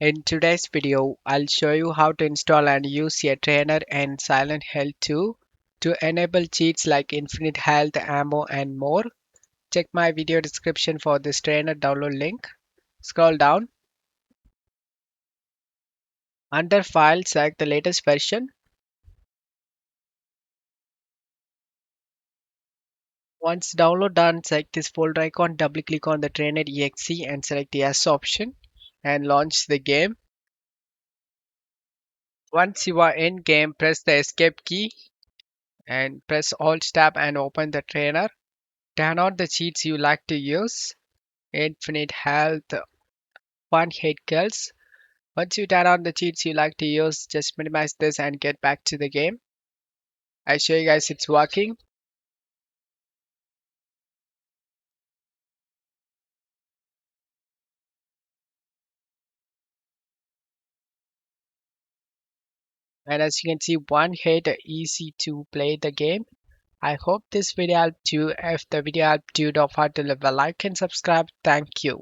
In today's video, I'll show you how to install and use a trainer and silent health 2 to enable cheats like infinite health, ammo and more. Check my video description for this trainer download link. Scroll down. Under file, select the latest version. Once download done, select this folder icon, double click on the trainer exe and select the yes option and launch the game. Once you are in game, press the escape key and press alt tab and open the trainer. Turn on the cheats you like to use. Infinite health, one hit kills. Once you turn on the cheats you like to use, just minimize this and get back to the game. I show you guys it's working. And as you can see, one hit, easy to play the game. I hope this video helped you. If the video helped you, don't forget to leave a like and subscribe. Thank you.